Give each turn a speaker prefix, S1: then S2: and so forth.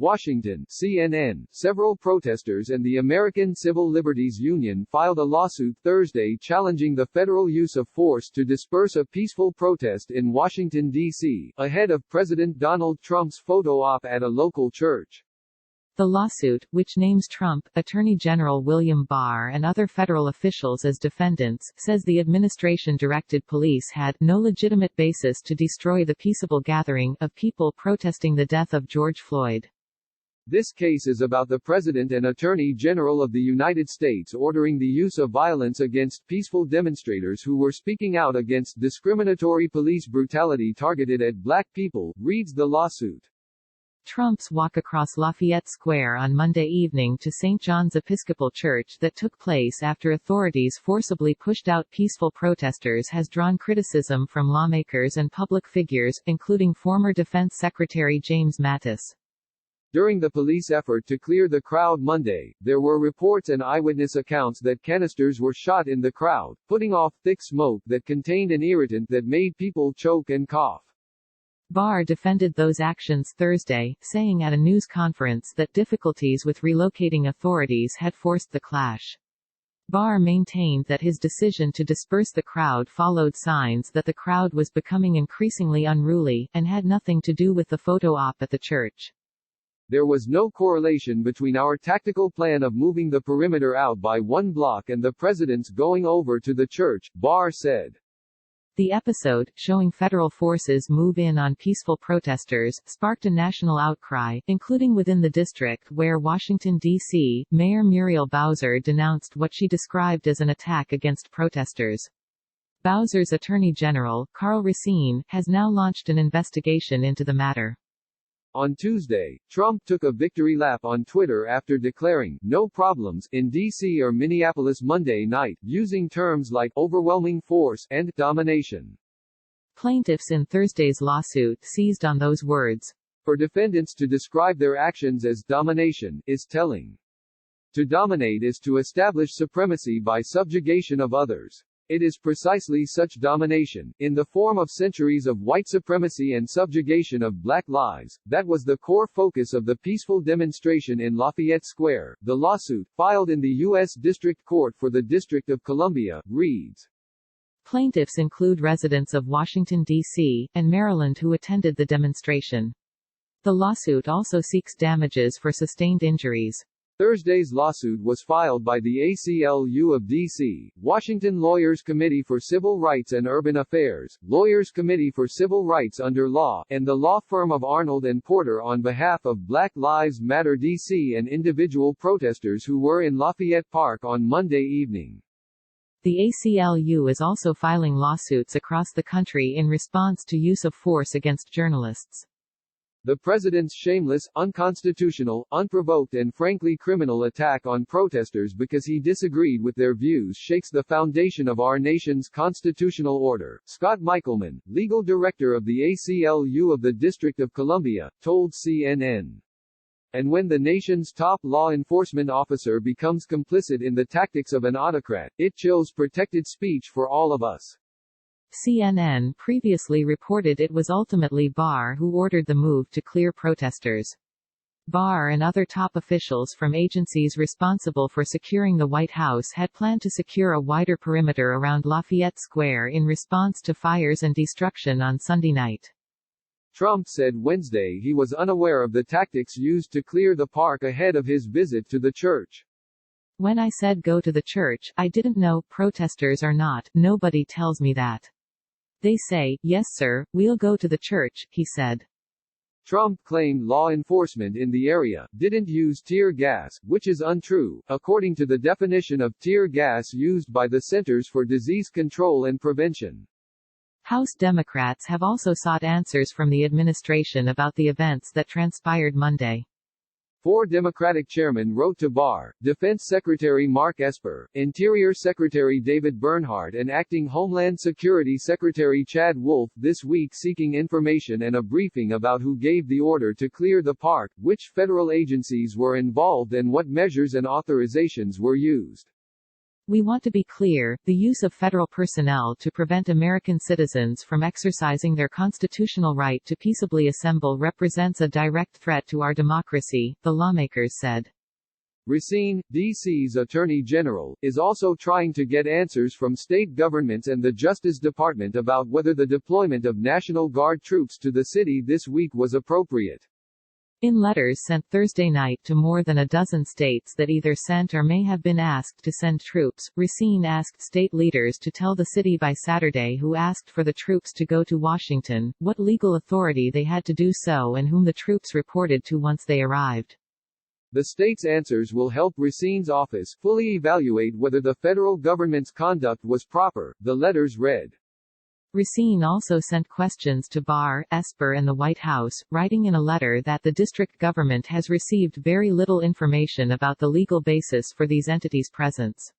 S1: Washington, CNN. Several protesters and the American Civil Liberties Union filed a lawsuit Thursday challenging the federal use of force to disperse a peaceful protest in Washington, D.C., ahead of President Donald Trump's photo op at a local church.
S2: The lawsuit, which names Trump, Attorney General William Barr and other federal officials as defendants, says the administration directed police had no legitimate basis to destroy the peaceable gathering of people protesting the death of George Floyd.
S1: This case is about the President and Attorney General of the United States ordering the use of violence against peaceful demonstrators who were speaking out against discriminatory police brutality targeted at black people, reads the lawsuit.
S2: Trump's walk across Lafayette Square on Monday evening to St. John's Episcopal Church that took place after authorities forcibly pushed out peaceful protesters has drawn criticism from lawmakers and public figures, including former Defense Secretary James Mattis.
S1: During the police effort to clear the crowd Monday, there were reports and eyewitness accounts that canisters were shot in the crowd, putting off thick smoke that contained an irritant that made people choke and cough.
S2: Barr defended those actions Thursday, saying at a news conference that difficulties with relocating authorities had forced the clash. Barr maintained that his decision to disperse the crowd followed signs that the crowd was becoming increasingly unruly, and had nothing to do with the photo op at the church.
S1: There was no correlation between our tactical plan of moving the perimeter out by 1 block and the president's going over to the church, Barr said.
S2: The episode, showing federal forces move in on peaceful protesters, sparked a national outcry, including within the district where Washington, D.C., Mayor Muriel Bowser denounced what she described as an attack against protesters. Bowser's Attorney General, Karl Racine, has now launched an investigation into the matter.
S1: On Tuesday, Trump took a victory lap on Twitter after declaring, "no problems," in D.C. or Minneapolis Monday night, using terms like overwhelming force and domination.
S2: Plaintiffs in Thursday's lawsuit seized on those words.
S1: For defendants to describe their actions as domination, is telling. To dominate is to establish supremacy by subjugation of others. It is precisely such domination, in the form of centuries of white supremacy and subjugation of black lives, that was the core focus of the peaceful demonstration in Lafayette Square. The lawsuit, filed in the U.S. District Court for the District of Columbia, reads.
S2: Plaintiffs include residents of Washington, D.C., and Maryland who attended the demonstration. The lawsuit also seeks damages for sustained injuries.
S1: Thursday's lawsuit was filed by the ACLU of D.C., Washington Lawyers Committee for Civil Rights and Urban Affairs, Lawyers Committee for Civil Rights Under Law, and the law firm of Arnold and Porter on behalf of Black Lives Matter D.C. and individual protesters who were in Lafayette Park on Monday evening.
S2: The ACLU is also filing lawsuits across the country in response to use of force against journalists.
S1: The president's shameless, unconstitutional, unprovoked and frankly criminal attack on protesters because he disagreed with their views shakes the foundation of our nation's constitutional order, Scott Michelman, legal director of the ACLU of the District of Columbia, told CNN. And when the nation's top law enforcement officer becomes complicit in the tactics of an autocrat, it chills protected speech for all of us.
S2: CNN previously reported it was ultimately Barr who ordered the move to clear protesters. Barr and other top officials from agencies responsible for securing the White House had planned to secure a wider perimeter around Lafayette Square in response to fires and destruction on Sunday night.
S1: Trump said Wednesday he was unaware of the tactics used to clear the park ahead of his visit to the church.
S2: When I said go to the church, I didn't know, protesters or not, nobody tells me that. They say, yes sir, we'll go to the church, he said.
S1: Trump claimed law enforcement in the area didn't use tear gas, which is untrue, according to the definition of tear gas used by the Centers for Disease Control and Prevention.
S2: House Democrats have also sought answers from the administration about the events that transpired Monday.
S1: 4 Democratic chairmen wrote to Barr, Defense Secretary Mark Esper, Interior Secretary David Bernhardt and Acting Homeland Security Secretary Chad Wolf this week seeking information and a briefing about who gave the order to clear the park, which federal agencies were involved and what measures and authorizations were used.
S2: "We want to be clear, the use of federal personnel to prevent American citizens from exercising their constitutional right to peaceably assemble represents a direct threat to our democracy," the lawmakers said.
S1: Racine, D.C.'s Attorney General, is also trying to get answers from state governments and the Justice Department about whether the deployment of National Guard troops to the city this week was appropriate.
S2: In letters sent Thursday night to more than a dozen states that either sent or may have been asked to send troops, Racine asked state leaders to tell the city by Saturday who asked for the troops to go to Washington, what legal authority they had to do so and whom the troops reported to once they arrived.
S1: The state's answers will help Racine's office fully evaluate whether the federal government's conduct was proper, the letters read.
S2: Racine also sent questions to Barr, Esper and the White House, writing in a letter that the district government has received very little information about the legal basis for these entities' presence.